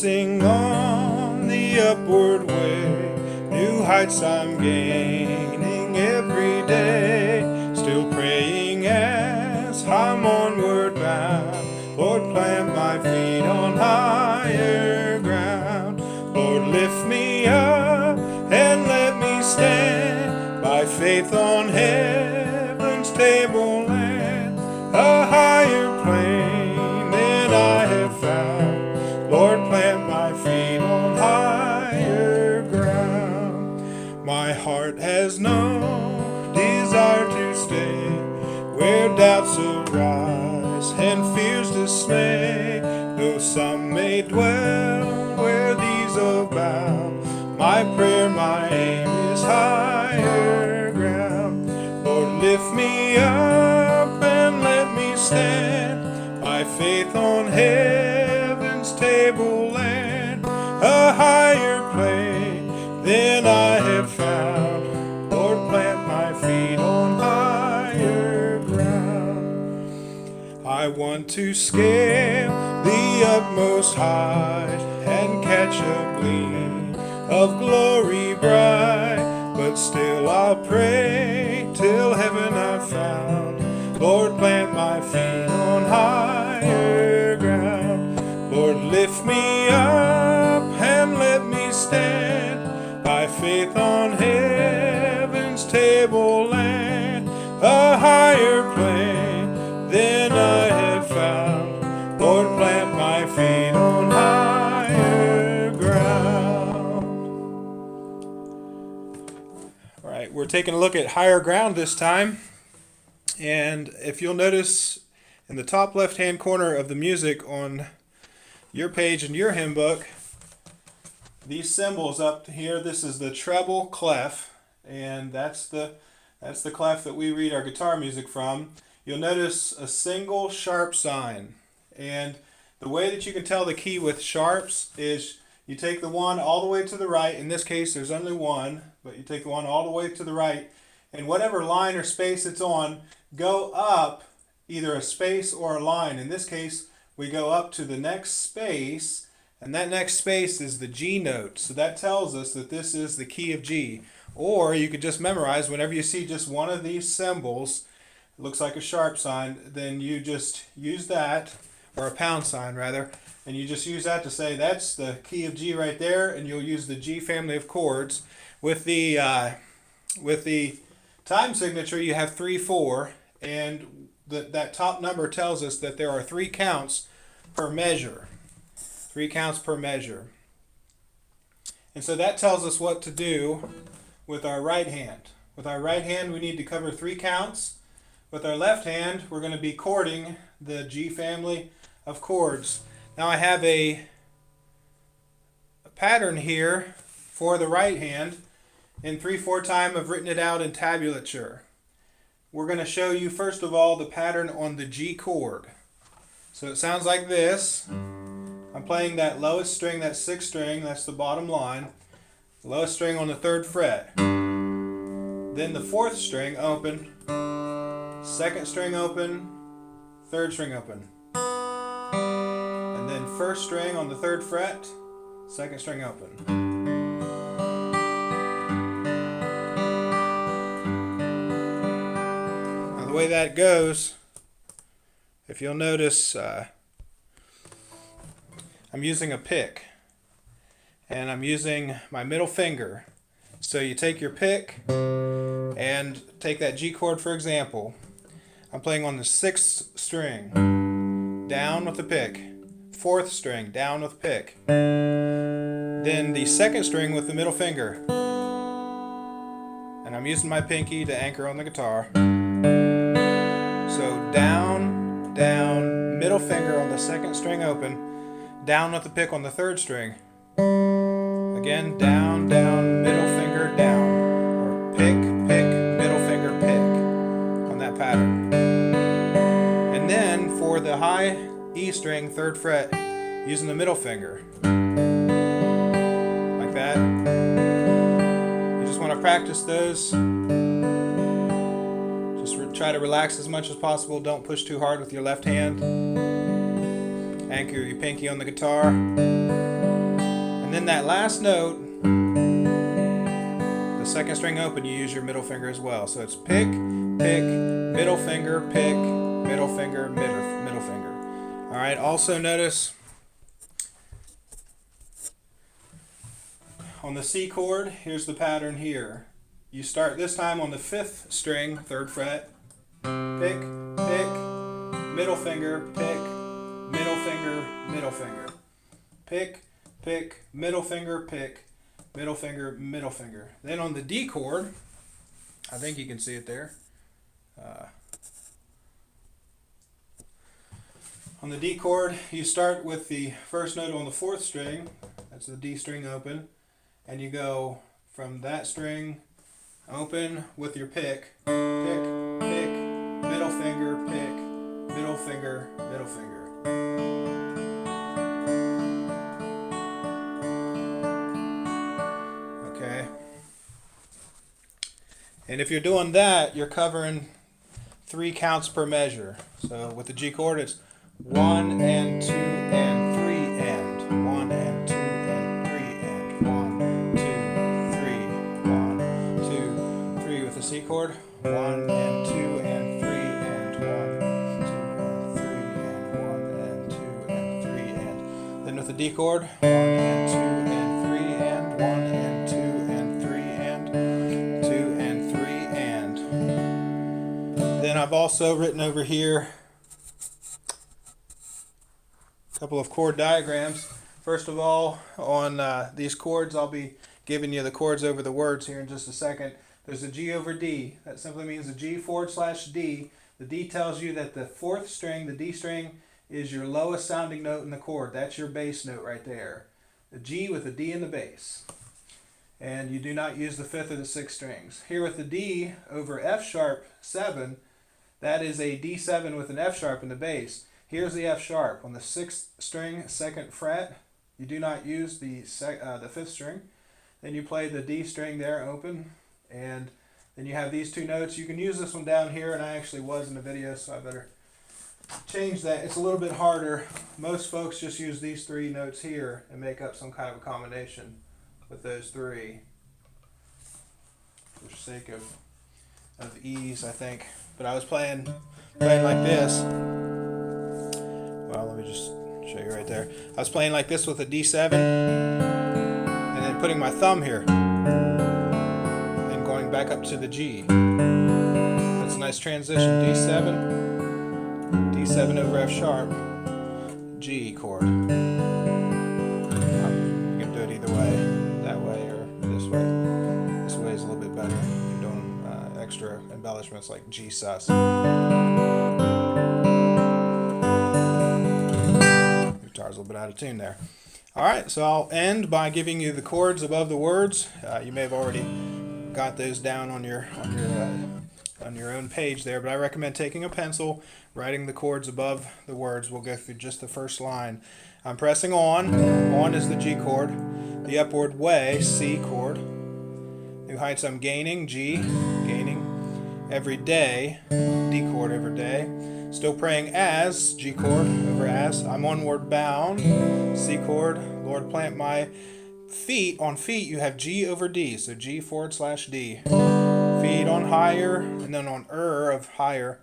advancing on the upward way. New heights I'm gaining every day. Still praying as I'm onward bound. Lord, plant my feet on higher ground. Lord, lift me up and let me stand by faith on heaven's tableland, a higher plane than I have found. Lord, plant my feet on higher ground. My heart has no desire to stay where doubts arise and fears dismay. Though some may dwell where these abound, my prayer, my aim is higher ground. Lord, lift me up and let me stand by faith on heaven's tableland, a higher plane than I have found. Lord, plant my feet on higher ground. I want to scale the utmost height and catch a gleam of glory bright, but still I'll pray till heaven I've found. Lord, plant my feet on higher ground. Lord, lift me up and let me stand by faith on heaven's tableland, a higher plane than I have found. Lord, plant my feet on higher ground. All right, we're taking a look at higher ground this time. And if you'll notice in the top left-hand corner of the music on your page in your hymn book, these symbols up here, this is the treble clef, and that's the clef that we read our guitar music from. You'll notice a single sharp sign, and the way that you can tell the key with sharps is you take the one all the way to the right. In this case there's only one, but you take the one all the way to the right, and whatever line or space it's on, go up either a space or a line. In this case we go up to the next space, and that next space is the G note. So that tells us that this is the key of G. Or you could just memorize, whenever you see just one of these symbols, it looks like a sharp sign, then you just use that, or a pound sign rather, and you just use that to say that's the key of G right there, and you'll use the G family of chords. With the time signature you have 3/4, and that top number tells us that there are 3 counts per measure. 3 counts per measure. And so that tells us what to do with our right hand. With our right hand we need to cover 3 counts. With our left hand we're going to be chording the G family of chords. Now I have a pattern here for the right hand. In 3/4 time I've written it out in tabulature. We're going to show you first of all the pattern on the G chord. So it sounds like this. I'm playing that lowest string, that 6th string, that's the bottom line. Lowest string on the 3rd fret. Then the 4th string open, 2nd string open, 3rd string open. And then 1st string on the 3rd fret, 2nd string open. Now the way that goes, if you'll notice, I'm using a pick, and I'm using my middle finger. So you take your pick and take that G chord for example. I'm playing on the 6th string, down with the pick. 4th string, down with pick. Then the 2nd string with the middle finger. And I'm using my pinky to anchor on the guitar. So down, down, middle finger on the 2nd string open. Down with the pick on the 3rd string. Again, down, down, middle finger, down. Or pick, pick, middle finger, pick. On that pattern. And then for the high E string, 3rd fret, using the middle finger. Like that. You just want to practice those. Just try to relax as much as possible. Don't push too hard with your left hand. Anchor your pinky on the guitar. And then that last note, the second string open, you use your middle finger as well. So it's pick, pick, middle finger, pick, middle finger, middle finger. All right, also notice on the C chord, here's the pattern here. You start this time on the 5th string, 3rd fret, pick, pick, middle finger, pick, middle finger, middle finger. Pick, pick, middle finger, pick, middle finger, middle finger. Then on the D chord, I think you can see it there. On the D chord, you start with the first note on the 4th string, that's the D string open, and you go from that string open with your pick, pick, pick, middle finger, pick, middle finger, middle finger. Okay. And if you're doing that, you're covering 3 counts per measure. So with the G chord, it's 1 and 2 and 3 and 1 and 2 and 3 and 1, 2, 3, 1, 2, 3. With the C chord, 1 and 2 and 3 and 1, 2 and 3 and 1 and 2 and 3 and. Then with the D chord, 1 and 2 and 3 and 1 and 2 and 3 and 2 and 3 and. Then I've also written over here couple of chord diagrams. First of all, on these chords, I'll be giving you the chords over the words here in just a second. There's a G over D. That simply means a G/D. The D tells you that the 4th string, the D string, is your lowest sounding note in the chord. That's your bass note right there. The G with the D in the bass. And you do not use the 5th or the 6th strings. Here with the D over F sharp 7, that is a D7 with an F sharp in the bass. Here's the F sharp on the 6th string, 2nd fret. You do not use the 5th string. Then you play the D string there open, and then you have these 2 notes. You can use this one down here, and I actually was in the video, so I better change that. It's a little bit harder. Most folks just use these 3 notes here and make up some kind of a combination with those 3 for sake of ease, I think. But I was playing like this. Well, let me just show you right there. I was playing like this with a D7 and then putting my thumb here and going back up to the G. That's a nice transition. D7, D7 over F sharp, G chord. You can do it either way, that way or this way. This way is a little bit better. You're doing extra embellishments like G sus. Guitar's a little bit out of tune there. Alright, so I'll end by giving you the chords above the words. You may have already got those down on your own page there, but I recommend taking a pencil, writing the chords above the words. We'll go through just the first line. I'm pressing on. On is the G chord. The upward way, C chord. New heights I'm gaining, G, gaining. Every day, D chord over day. Still praying as, G chord over as. I'm onward bound, C chord. Lord, plant my feet. On feet you have G over D, so G/D. Feet on higher, and then on of higher.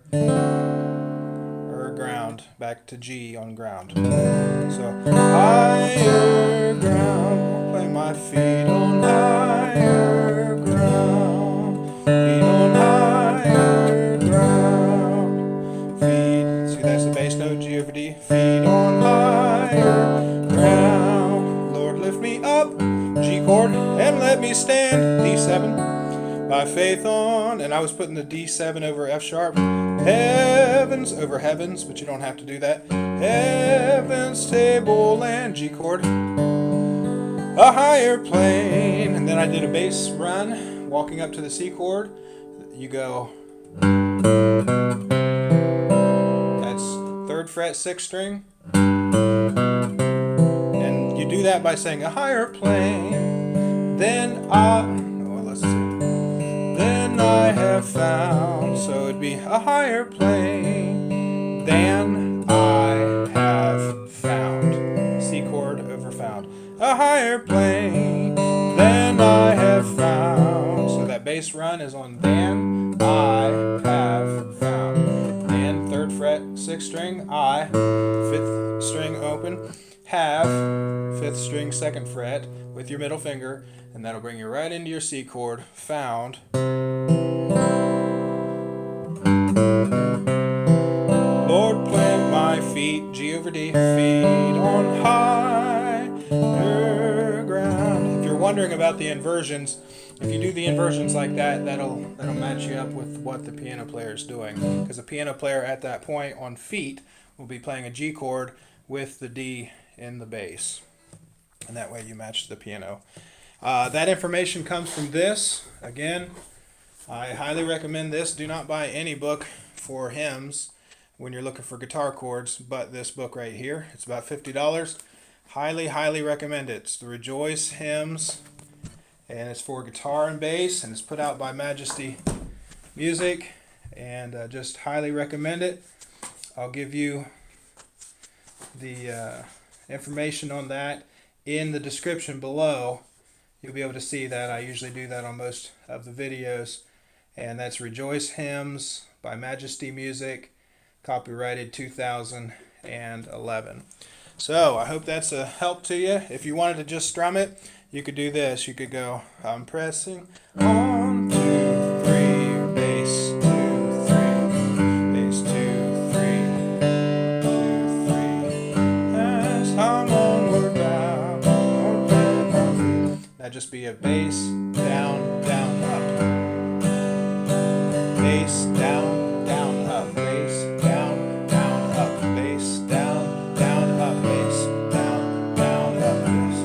Ground, back to G on ground. So higher ground. I'll plant my feet on higher ground. Feet on higher ground. Feet, see that's the bass note, G over D. Feet on higher ground. Lord, lift me up, G chord, and let me stand, D7. By faith on, and I was putting the D7 over F sharp. Heavens over heavens, but you don't have to do that. Heavens, table, and G chord. A higher plane. And then I did a bass run, walking up to the C chord. You go. That's 3rd fret, 6th string. And you do that by saying a higher plane. Then let's see. Then I have found. So it'd be a higher plane than I have found. C chord over found. A higher plane than I have found. So that bass run is on than I have found. And 3rd fret, 6th string, I, 5th string open, have, 5th string, 2nd fret with your middle finger, and that'll bring you right into your C chord, found. Lord, plant my feet, G over D, feet on higher ground. If you're wondering about the inversions, if you do the inversions like that, that'll match you up with what the piano player is doing. Because the piano player at that point on feet will be playing a G chord with the D in the bass. And that way you match the piano. That information comes from this. Again, I highly recommend this. Do not buy any book for hymns when you're looking for guitar chords, but this book right here. It's about $50. Highly, highly recommend it. It's the Rejoice Hymns, and it's for guitar and bass, and it's put out by Majesty Music, and just highly recommend it. I'll give you the information on that in the description below. You'll be able to see that. I usually do that on most of the videos, and that's Rejoice Hymns by Majesty Music, copyrighted 2011. So I hope that's a help to you. If you wanted to just strum it, you could do this. You could go, I'm pressing on 2, 3, bass 2, 3, bass 2, 3, 2, 3. As I'm onward bound, that'd just be a bass, down, down, up. Bass, down, down, up. Bass, down, down, up. Bass, down, down, up. Bass, down, down, up. Bass,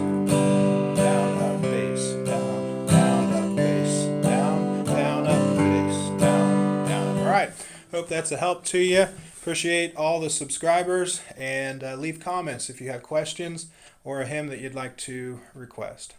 down, up. Bass, down, down, up. Bass, down, down, up. Bass, down, down, up. All right. Hope that's a help to you. Appreciate all the subscribers, and leave comments if you have questions or a hymn that you'd like to request.